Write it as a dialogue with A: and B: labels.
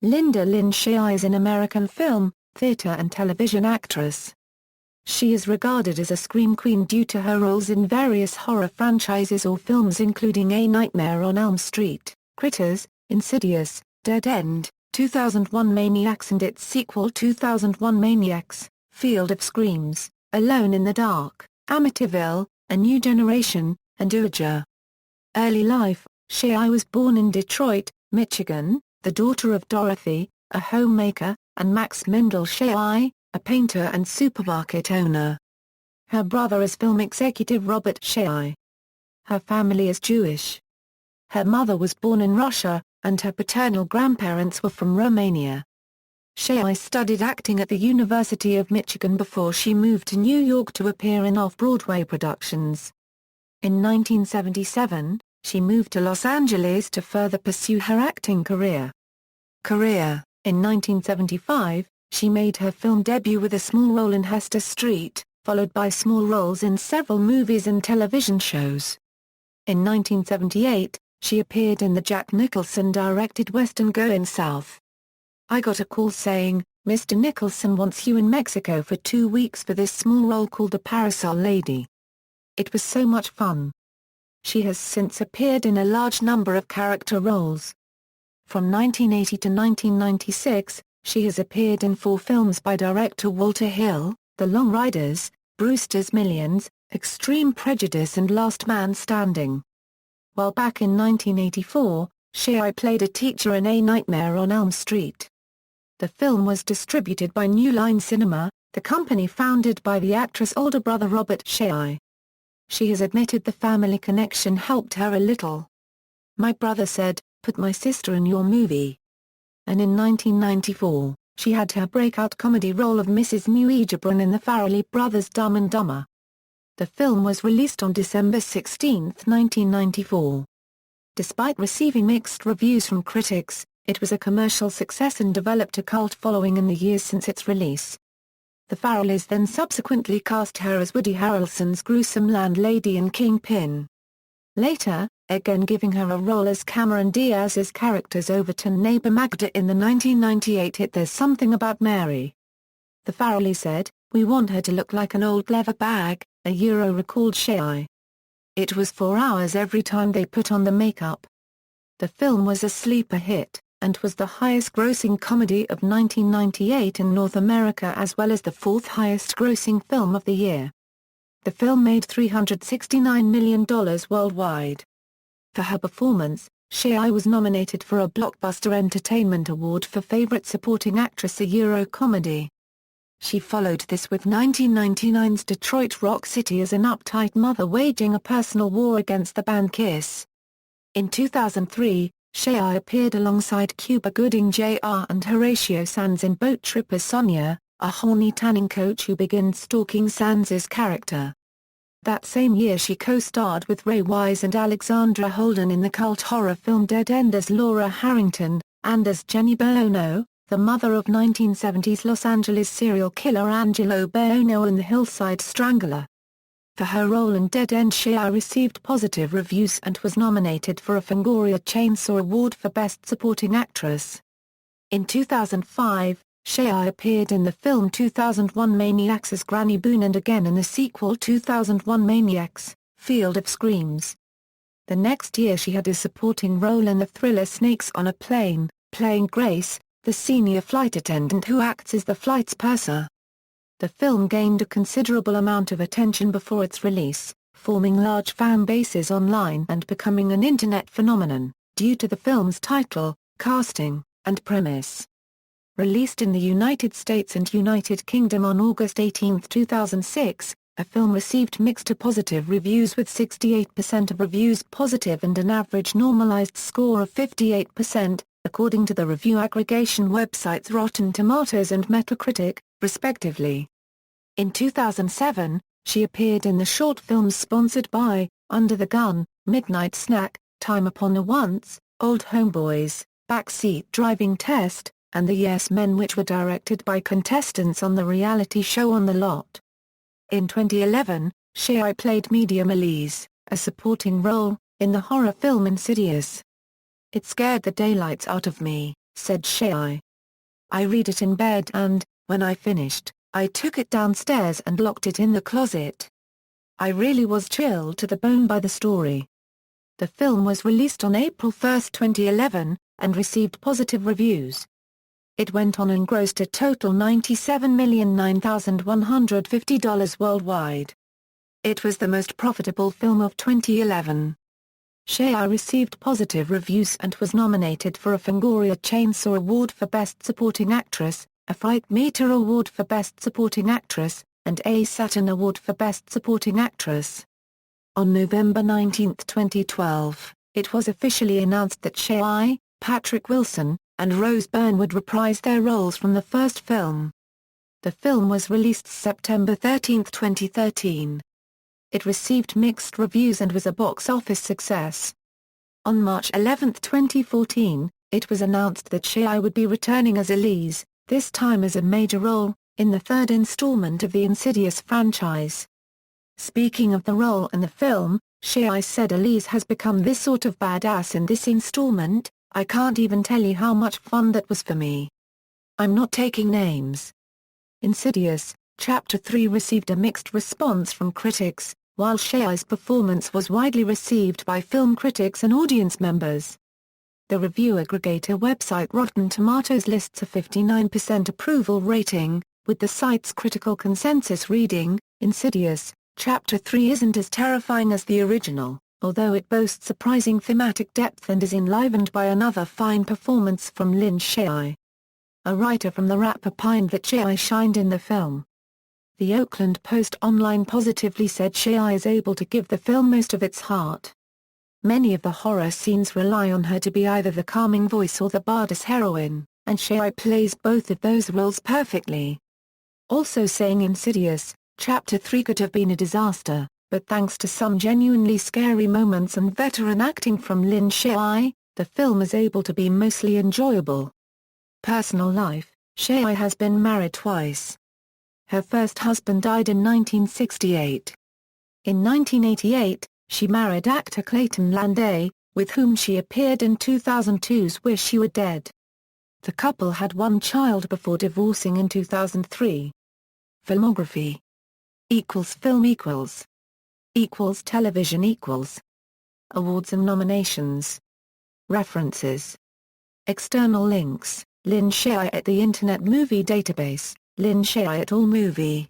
A: Lin Shaye is an American film, theater and television actress. She is regarded as a scream queen due to her roles in various horror franchises or films including A Nightmare on Elm Street, Critters, Insidious, Dead End, 2001 Maniacs and its sequel 2001 Maniacs, Field of Screams, Alone in the Dark, Amityville, A New Generation, and Ouija. Early life: Shaye was born in Detroit, Michigan, the daughter of Dorothy, a homemaker, and Max Mendel Shaye, a painter and supermarket owner. Her brother is film executive Robert Shaye. Her family is Jewish. Her mother was born in Russia, and her paternal grandparents were from Romania. Shaye studied acting at the University of Michigan before she moved to New York to appear in off-Broadway productions. In 1977, she moved to Los Angeles to further pursue her acting career. In 1975, she made her film debut with a small role in Hester Street, followed by small roles in several movies and television shows. In 1978, she appeared in the Jack Nicholson-directed western Going South. I got a call saying, "Mr. Nicholson wants you in Mexico for 2 weeks for this small role called the Parasol Lady." It was so much fun. She has since appeared in a large number of character roles. From 1980 to 1996, she has appeared in 4 films by director Walter Hill, The Long Riders, Brewster's Millions, Extreme Prejudice and Last Man Standing. While back in 1984, Shaye played a teacher in A Nightmare on Elm Street. The film was distributed by New Line Cinema, the company founded by the actress' older brother Robert Shaye. She has admitted the family connection helped her a little. "My brother said, 'Put my sister in your movie.'" And in 1994, she had her breakout comedy role of Mrs. Ouija in the Farrelly Brothers' Dumb and Dumber. The film was released on December 16, 1994. Despite receiving mixed reviews from critics, it was a commercial success and developed a cult following in the years since its release. The Farrellys then subsequently cast her as Woody Harrelson's gruesome landlady in Kingpin. Later, again giving her a role as Cameron Diaz's character's Overton neighbor Magda in the 1998 hit There's Something About Mary. The Farrellys said, "We want her to look like an old leather bag," recalled Shaye. "It was 4 hours every time they put on the makeup." The film was a sleeper hit, and was the highest-grossing comedy of 1998 in North America as well as the 4th highest-grossing film of the year. The film made $369 million worldwide. For her performance, Shaye was nominated for a Blockbuster Entertainment Award for Favorite Supporting Actress a Comedy. She followed this with 1999's Detroit Rock City as an uptight mother waging a personal war against the band Kiss. In 2003, Shaye appeared alongside Cuba Gooding Jr. and Horatio Sanz in Boat Trip as Sonia, a horny tanning coach who begins stalking Sanz's character. That same year she co-starred with Ray Wise and Alexandra Holden in the cult horror film Dead End as Laura Harrington, and as Jenny Buono, the mother of 1970s Los Angeles serial killer Angelo Buono in The Hillside Strangler. For her role in Dead End, Shaye received positive reviews and was nominated for a Fangoria Chainsaw Award for Best Supporting Actress. In 2005, Shaye appeared in the film 2001 Maniacs as Granny Boone and again in the sequel 2001 Maniacs, Field of Screams. The next year she had a supporting role in the thriller Snakes on a Plane, playing Grace, the senior flight attendant who acts as the flight's purser. The film gained a considerable amount of attention before its release, forming large fan bases online and becoming an internet phenomenon, due to the film's title, casting, and premise. Released in the United States and United Kingdom on August 18, 2006, the film received mixed to positive reviews with 68% of reviews positive and an average normalized score of 58%, according to the review aggregation websites Rotten Tomatoes and Metacritic, respectively. In 2007, she appeared in the short films sponsored by, Under the Gun, Midnight Snack, Time Upon the Once, Old Homeboys, Backseat Driving Test, and The Yes Men, which were directed by contestants on the reality show On the Lot. In 2011, Shaye played Medium Elise, a supporting role, in the horror film Insidious. It scared the daylights out of me. said Shaye. "I read it in bed and, when I finished, I took it downstairs and locked it in the closet. I really was chilled to the bone by the story." The film was released on April 1, 2011, and received positive reviews. It went on and grossed a total $97,009,150 worldwide. It was the most profitable film of 2011. Shaye received positive reviews and was nominated for a Fangoria Chainsaw Award for Best Supporting Actress, a Fright Meter Award for Best Supporting Actress, and a Saturn Award for Best Supporting Actress. On November 19, 2012, it was officially announced that Shaye, Patrick Wilson, and Rose Byrne would reprise their roles from the first film. The film was released September 13, 2013. It received mixed reviews and was a box office success. On March 11, 2014, it was announced that Shaye would be returning as Elise, this time as a major role, in the third installment of the Insidious franchise. Speaking of the role in the film, Shaye said, "Elise has become this sort of badass in this installment. I can't even tell you how much fun that was for me. I'm not taking names." Insidious, Chapter 3 received a mixed response from critics, while Shaye's performance was widely received by film critics and audience members. The review aggregator website Rotten Tomatoes lists a 59% approval rating, with the site's critical consensus reading, "Insidious, Chapter 3 isn't as terrifying as the original, although it boasts surprising thematic depth and is enlivened by another fine performance from Lin Shaye." A writer from the Wrap opined that Shaye shined in the film. The Oakland Post Online positively said Shaye is able to give the film most of its heart. Many of the horror scenes rely on her to be either the calming voice or the badass heroine, and Shaye plays both of those roles perfectly. Also saying Insidious, Chapter 3 could have been a disaster, but thanks to some genuinely scary moments and veteran acting from Lin Shaye, the film is able to be mostly enjoyable. Personal life: Shaye has been married twice. Her first husband died in 1968. In 1988, she married actor Clayton Landay, with whom she appeared in 2002's Wish You Were Dead. The couple had one child before divorcing in 2003. Filmography =film=. Television =. Awards and nominations. References. External links: Lin Shaye at the Internet Movie Database, Lin Shaye at AllMovie.